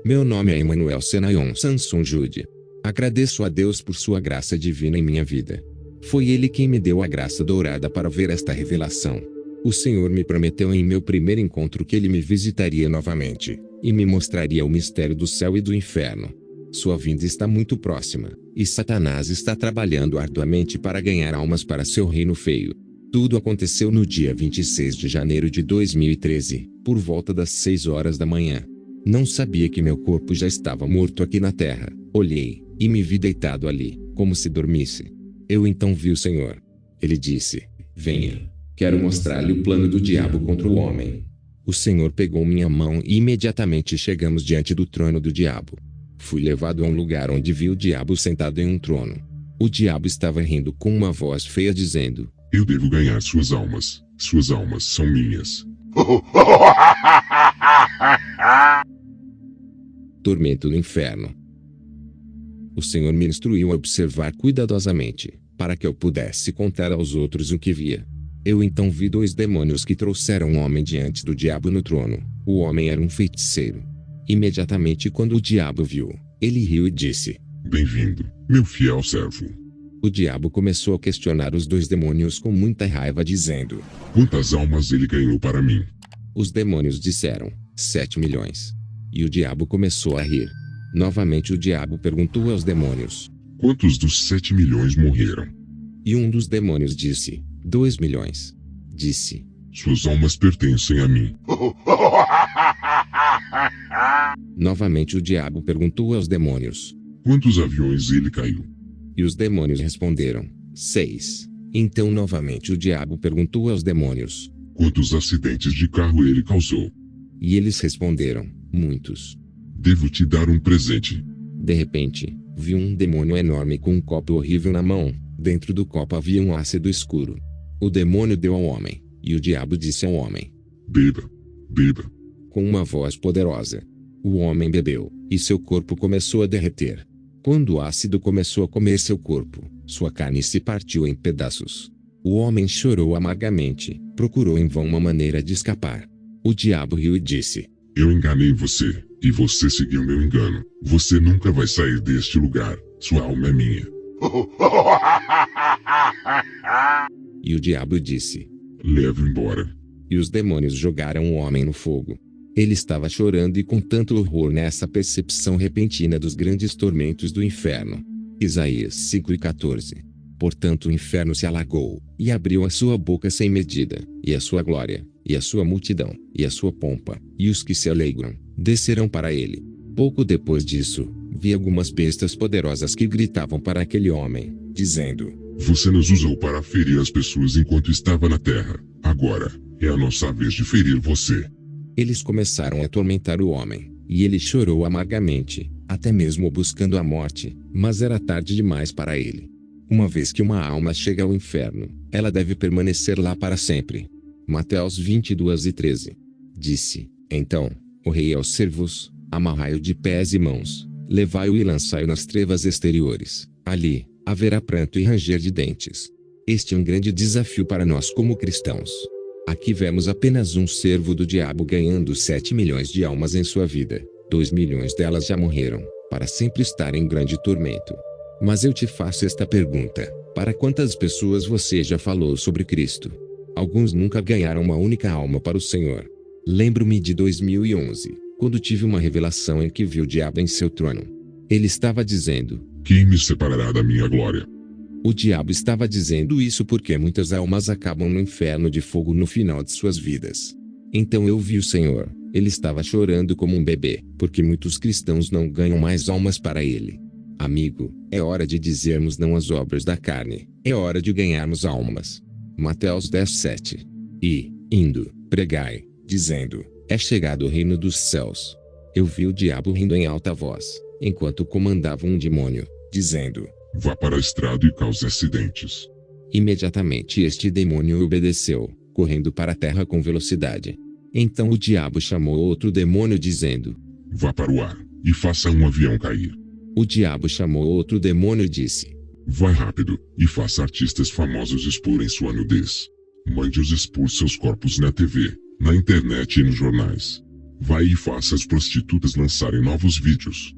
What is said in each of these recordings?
Meu nome é Emmanuel Senayon Samson Jude. Agradeço a Deus por sua graça divina em minha vida. Foi Ele quem me deu a graça dourada para ver esta revelação. O Senhor me prometeu em meu primeiro encontro que Ele me visitaria novamente, e me mostraria o mistério do céu e do inferno. Sua vinda está muito próxima, e Satanás está trabalhando arduamente para ganhar almas para seu reino feio. Tudo aconteceu no dia 26 de janeiro de 2013, por volta das 6 horas da manhã. Não sabia que meu corpo já estava morto aqui na terra. Olhei, e me vi deitado ali, como se dormisse. Eu então vi o Senhor. Ele disse: venha. Quero mostrar-lhe o plano do diabo contra o homem. O Senhor pegou minha mão e imediatamente chegamos diante do trono do diabo. Fui levado a um lugar onde vi o diabo sentado em um trono. O diabo estava rindo com uma voz feia dizendo: eu devo ganhar suas almas são minhas. Tormento no inferno. O Senhor me instruiu a observar cuidadosamente, para que eu pudesse contar aos outros o que via. Eu então vi 2 demônios que trouxeram um homem diante do diabo no trono. O homem era um feiticeiro. Imediatamente quando o diabo viu, ele riu e disse: bem-vindo, meu fiel servo. O diabo começou a questionar os 2 demônios com muita raiva dizendo: quantas almas ele ganhou para mim? Os demônios disseram: 7 milhões. E o diabo começou a rir. Novamente o diabo perguntou aos demônios: quantos dos 7 milhões morreram? E um dos demônios disse: 2 milhões. Disse: suas almas pertencem a mim. Novamente o diabo perguntou aos demônios: quantos aviões ele caiu? E os demônios responderam: 6. Então novamente o diabo perguntou aos demônios: quantos acidentes de carro ele causou? E eles responderam: muitos. Devo te dar um presente. De repente, vi um demônio enorme com um copo horrível na mão. Dentro do copo havia um ácido escuro. O demônio deu ao homem, e o diabo disse ao homem: beba, beba. Com uma voz poderosa. O homem bebeu, e seu corpo começou a derreter. Quando o ácido começou a comer seu corpo, sua carne se partiu em pedaços. O homem chorou amargamente, procurou em vão uma maneira de escapar. O diabo riu e disse: eu enganei você, e você seguiu meu engano. Você nunca vai sair deste lugar, sua alma é minha. E o diabo disse: leve embora. E os demônios jogaram o homem no fogo. Ele estava chorando e com tanto horror nessa percepção repentina dos grandes tormentos do inferno. Isaías 5:14. Portanto o inferno se alagou, e abriu a sua boca sem medida, e a sua glória, e a sua multidão, e a sua pompa, e os que se alegram, descerão para ele. Pouco depois disso, vi algumas bestas poderosas que gritavam para aquele homem, dizendo: você nos usou para ferir as pessoas enquanto estava na terra. Agora, é a nossa vez de ferir você. Eles começaram a atormentar o homem, e ele chorou amargamente, até mesmo buscando a morte, mas era tarde demais para ele. Uma vez que uma alma chega ao inferno, ela deve permanecer lá para sempre. Mateus 22:13. Disse: então, o rei aos servos: amarrai-o de pés e mãos, levai-o e lançai-o nas trevas exteriores. Ali, haverá pranto e ranger de dentes. Este é um grande desafio para nós como cristãos. Aqui vemos apenas um servo do diabo ganhando 7 milhões de almas em sua vida. 2 milhões delas já morreram, para sempre estar em grande tormento. Mas eu te faço esta pergunta: para quantas pessoas você já falou sobre Cristo? Alguns nunca ganharam uma única alma para o Senhor. Lembro-me de 2011, quando tive uma revelação em que vi o diabo em seu trono. Ele estava dizendo: quem me separará da minha glória? O diabo estava dizendo isso porque muitas almas acabam no inferno de fogo no final de suas vidas. Então eu vi o Senhor. Ele estava chorando como um bebê, porque muitos cristãos não ganham mais almas para ele. Amigo, é hora de dizermos não às obras da carne. É hora de ganharmos almas. Mateus 10:7. E, indo, pregai, dizendo: é chegado o reino dos céus. Eu vi o diabo rindo em alta voz, enquanto comandava um demônio, dizendo: vá para a estrada e cause acidentes. Imediatamente este demônio obedeceu, correndo para a terra com velocidade. Então o diabo chamou outro demônio dizendo: vá para o ar, e faça um avião cair. O diabo chamou outro demônio e disse: vá rápido, e faça artistas famosos exporem sua nudez. Mande-os expor seus corpos na TV, na internet e nos jornais. Vai e faça as prostitutas lançarem novos vídeos.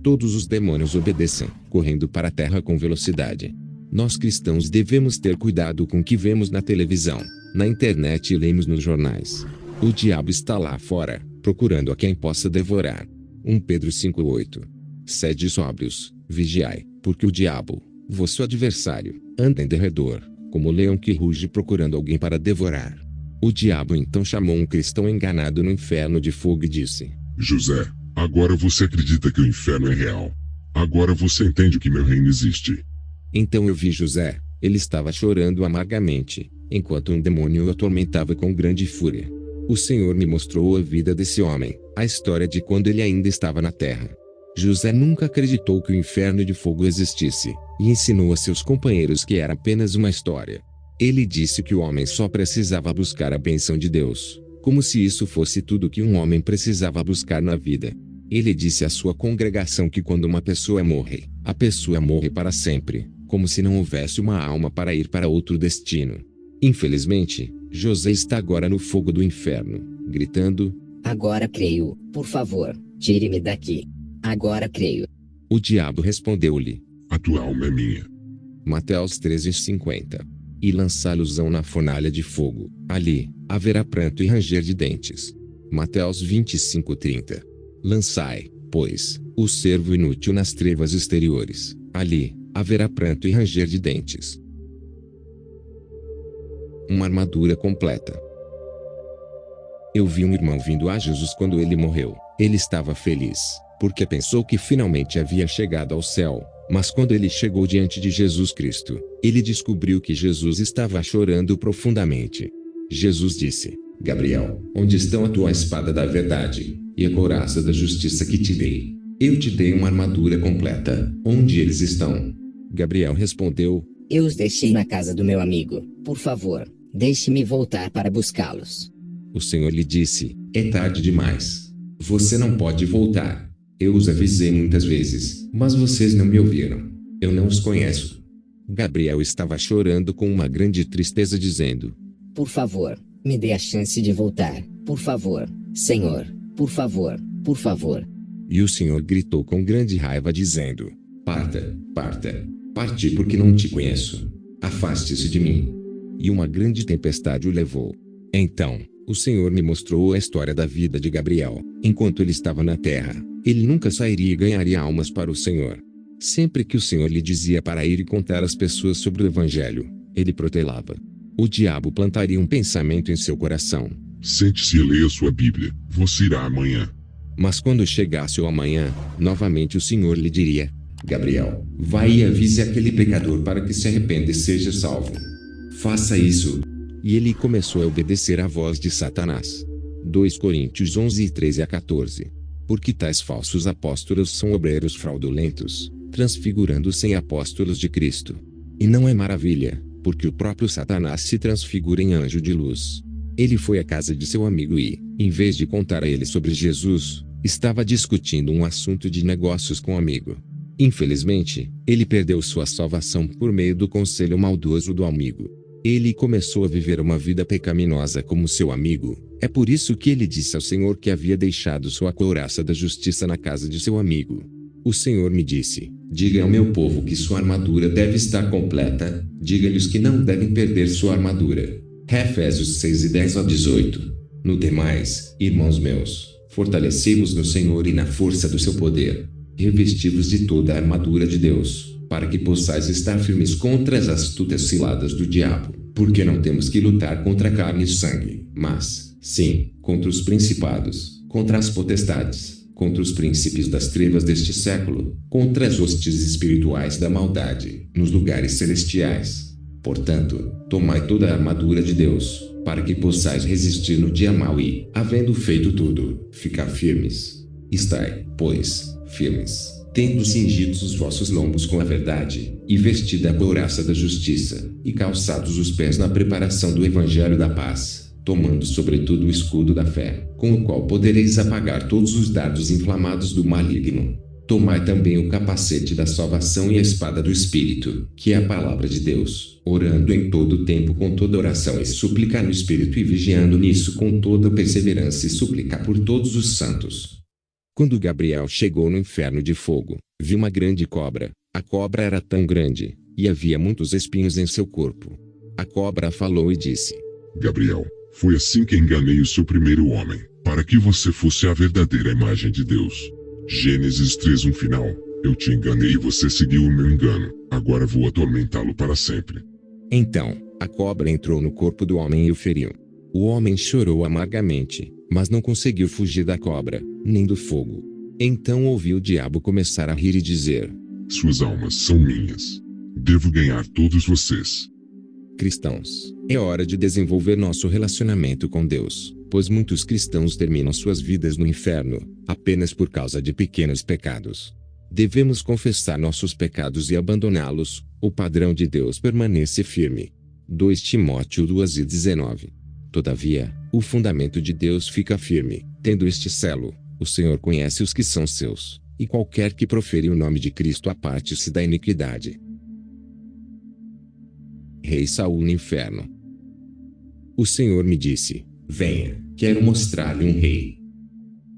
Todos os demônios obedecem, correndo para a terra com velocidade. Nós cristãos devemos ter cuidado com o que vemos na televisão, na internet e lemos nos jornais. O diabo está lá fora, procurando a quem possa devorar. 1 Pedro 5:8. Sede sóbrios, vigiai, porque o diabo, vosso adversário, anda em derredor, como leão que ruge procurando alguém para devorar. O diabo então chamou um cristão enganado no inferno de fogo e disse: José, agora você acredita que o inferno é real. Agora você entende que meu reino existe. Então eu vi José, ele estava chorando amargamente, enquanto um demônio o atormentava com grande fúria. O Senhor me mostrou a vida desse homem, a história de quando ele ainda estava na terra. José nunca acreditou que o inferno de fogo existisse, e ensinou a seus companheiros que era apenas uma história. Ele disse que o homem só precisava buscar a bênção de Deus, como se isso fosse tudo que um homem precisava buscar na vida. Ele disse à sua congregação que quando uma pessoa morre, a pessoa morre para sempre, como se não houvesse uma alma para ir para outro destino. Infelizmente, José está agora no fogo do inferno, gritando: Agora creio, por favor, tire-me daqui. Agora creio. O diabo respondeu-lhe: A tua alma é minha. Mateus 13:50. E lançá-los-ão na fornalha de fogo, ali haverá pranto e ranger de dentes. Mateus 25:30. Lançai, pois, o servo inútil nas trevas exteriores, ali haverá pranto e ranger de dentes. Uma armadura completa. Eu vi um irmão vindo a Jesus quando ele morreu. Ele estava feliz, porque pensou que finalmente havia chegado ao céu. Mas quando ele chegou diante de Jesus Cristo, ele descobriu que Jesus estava chorando profundamente. Jesus disse: Gabriel, onde estão a tua espada da verdade, e a couraça da justiça que te dei? Eu te dei uma armadura completa. Onde eles estão? Gabriel respondeu: Eu os deixei na casa do meu amigo. Por favor, deixe-me voltar para buscá-los. O Senhor lhe disse: É tarde demais. Você não pode voltar. Eu os avisei muitas vezes, mas vocês não me ouviram. Eu não os conheço. Gabriel estava chorando com uma grande tristeza dizendo: Por favor, me dê a chance de voltar. Por favor, Senhor. Por favor, por favor. E o Senhor gritou com grande raiva dizendo: Parta, parta. Parti porque não te conheço. Afaste-se de mim. E uma grande tempestade o levou. Então, o Senhor me mostrou a história da vida de Gabriel. Enquanto ele estava na terra, ele nunca sairia e ganharia almas para o Senhor. Sempre que o Senhor lhe dizia para ir e contar às pessoas sobre o Evangelho, ele protelava. O diabo plantaria um pensamento em seu coração: Sente-se e leia sua Bíblia, você irá amanhã. Mas quando chegasse o amanhã, novamente o Senhor lhe diria: Gabriel, vai e avise aquele pecador para que se arrependa e seja salvo. Faça isso. E ele começou a obedecer à voz de Satanás. 2 Coríntios 11:13-14. Porque tais falsos apóstolos são obreiros fraudulentos, transfigurando-se em apóstolos de Cristo. E não é maravilha, porque o próprio Satanás se transfigura em anjo de luz. Ele foi à casa de seu amigo e, em vez de contar a ele sobre Jesus, estava discutindo um assunto de negócios com o amigo. Infelizmente, ele perdeu sua salvação por meio do conselho maldoso do amigo. Ele começou a viver uma vida pecaminosa como seu amigo. É por isso que ele disse ao Senhor que havia deixado sua couraça da justiça na casa de seu amigo. O Senhor me disse: Diga ao meu povo que sua armadura deve estar completa. Diga-lhes que não devem perder sua armadura. Efésios 6:10-18. No demais, irmãos meus, fortalecei-vos no Senhor e na força do seu poder. Revesti-vos de toda a armadura de Deus, para que possais estar firmes contra as astutas ciladas do diabo, porque não temos que lutar contra carne e sangue, mas, sim, contra os principados, contra as potestades, contra os príncipes das trevas deste século, contra as hostes espirituais da maldade, nos lugares celestiais. Portanto, tomai toda a armadura de Deus, para que possais resistir no dia mau e, havendo feito tudo, ficar firmes. Estai, pois, firmes, tendo cingidos os vossos lombos com a verdade, e vestida a couraça da justiça, e calçados os pés na preparação do evangelho da paz, tomando sobretudo o escudo da fé, com o qual podereis apagar todos os dardos inflamados do maligno. Tomai também o capacete da salvação e a espada do Espírito, que é a palavra de Deus, orando em todo o tempo com toda oração e súplica no Espírito e vigiando nisso com toda perseverança e súplica por todos os santos. Quando Gabriel chegou no inferno de fogo, viu uma grande cobra. A cobra era tão grande, e havia muitos espinhos em seu corpo. A cobra falou e disse: Gabriel, foi assim que enganei o seu primeiro homem, para que você fosse a verdadeira imagem de Deus. Gênesis 3 final. Eu te enganei e você seguiu o meu engano. Agora vou atormentá-lo para sempre. Então, a cobra entrou no corpo do homem e o feriu. O homem chorou amargamente, mas não conseguiu fugir da cobra, nem do fogo. Então ouviu o diabo começar a rir e dizer: Suas almas são minhas. Devo ganhar todos vocês. Cristãos, é hora de desenvolver nosso relacionamento com Deus, pois muitos cristãos terminam suas vidas no inferno, apenas por causa de pequenos pecados. Devemos confessar nossos pecados e abandoná-los. O padrão de Deus permanece firme. 2 Timóteo 2:19. Todavia, o fundamento de Deus fica firme, tendo este selo: o Senhor conhece os que são seus, e qualquer que profere o nome de Cristo aparte-se da iniquidade. Rei Saul no inferno. O Senhor me disse: venha, quero mostrar-lhe um rei.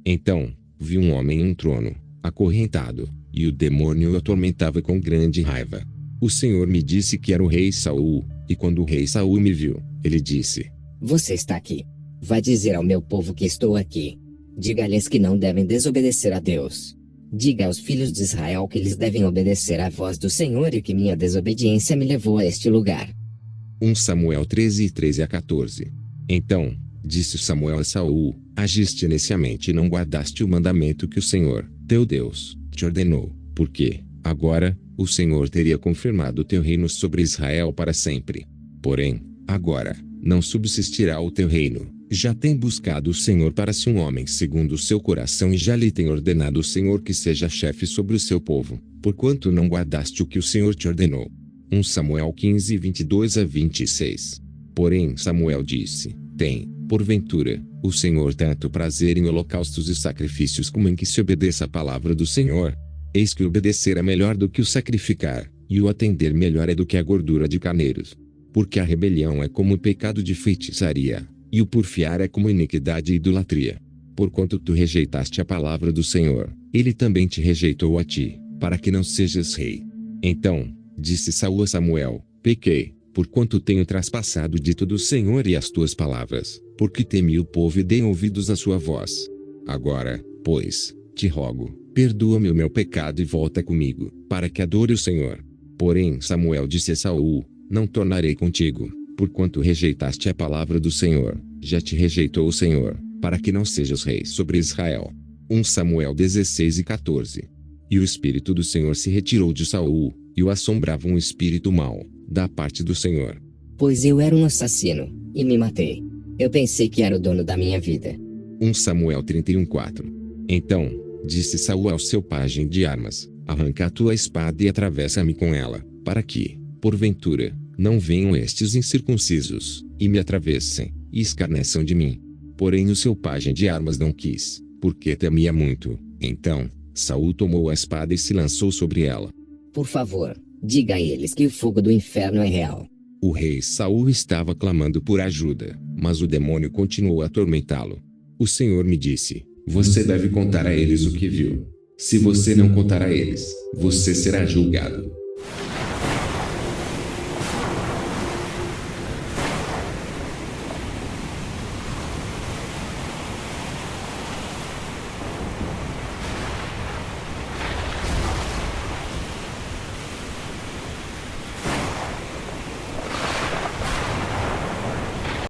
Então, vi um homem em um trono, acorrentado, e o demônio o atormentava com grande raiva. O Senhor me disse que era o rei Saul, e quando o rei Saul me viu, ele disse: Você está aqui. Vai dizer ao meu povo que estou aqui. Diga-lhes que não devem desobedecer a Deus. Diga aos filhos de Israel que eles devem obedecer à voz do Senhor e que minha desobediência me levou a este lugar. 1 Samuel 13:13-14. Então, disse Samuel a Saul: agiste neciamente e não guardaste o mandamento que o Senhor, teu Deus, te ordenou, porque, agora, o Senhor teria confirmado teu reino sobre Israel para sempre. Porém, agora, não subsistirá o teu reino. Já tem buscado o Senhor para si um homem segundo o seu coração e já lhe tem ordenado o Senhor que seja chefe sobre o seu povo, porquanto não guardaste o que o Senhor te ordenou. 1 Samuel 15:22-26. Porém Samuel disse: tem, porventura, o Senhor tanto prazer em holocaustos e sacrifícios como em que se obedeça a palavra do Senhor? Eis que obedecer é melhor do que o sacrificar, e o atender melhor é do que a gordura de carneiros. Porque a rebelião é como o pecado de feitiçaria, e o porfiar é como iniquidade e idolatria. Porquanto tu rejeitaste a palavra do Senhor, ele também te rejeitou a ti, para que não sejas rei. Então, disse Saul a Samuel: pequei, porquanto tenho traspassado o dito do Senhor e as tuas palavras, porque temi o povo e dei ouvidos à sua voz. Agora, pois, te rogo, perdoa-me o meu pecado e volta comigo, para que adore o Senhor. Porém Samuel disse a Saul: não tornarei contigo, porquanto rejeitaste a palavra do Senhor, já te rejeitou o Senhor, para que não sejas rei sobre Israel. 1 Samuel 16:14. E o Espírito do Senhor se retirou de Saul, e o assombrava um espírito mau, da parte do Senhor. Pois eu era um assassino, e me matei. Eu pensei que era o dono da minha vida. 1 Samuel 31:4. Então, disse Saul ao seu pajem de armas: arranca a tua espada e atravessa-me com ela, para que, porventura, não venham estes incircuncisos, e me atravessem, e escarneçam de mim. Porém o seu pajem de armas não quis, porque temia muito. Então, Saul tomou a espada e se lançou sobre ela. Por favor, diga a eles que o fogo do inferno é real. O rei Saul estava clamando por ajuda, mas o demônio continuou a atormentá-lo. O Senhor me disse: você deve contar a eles o que viu. Se você não contar a eles, você será julgado.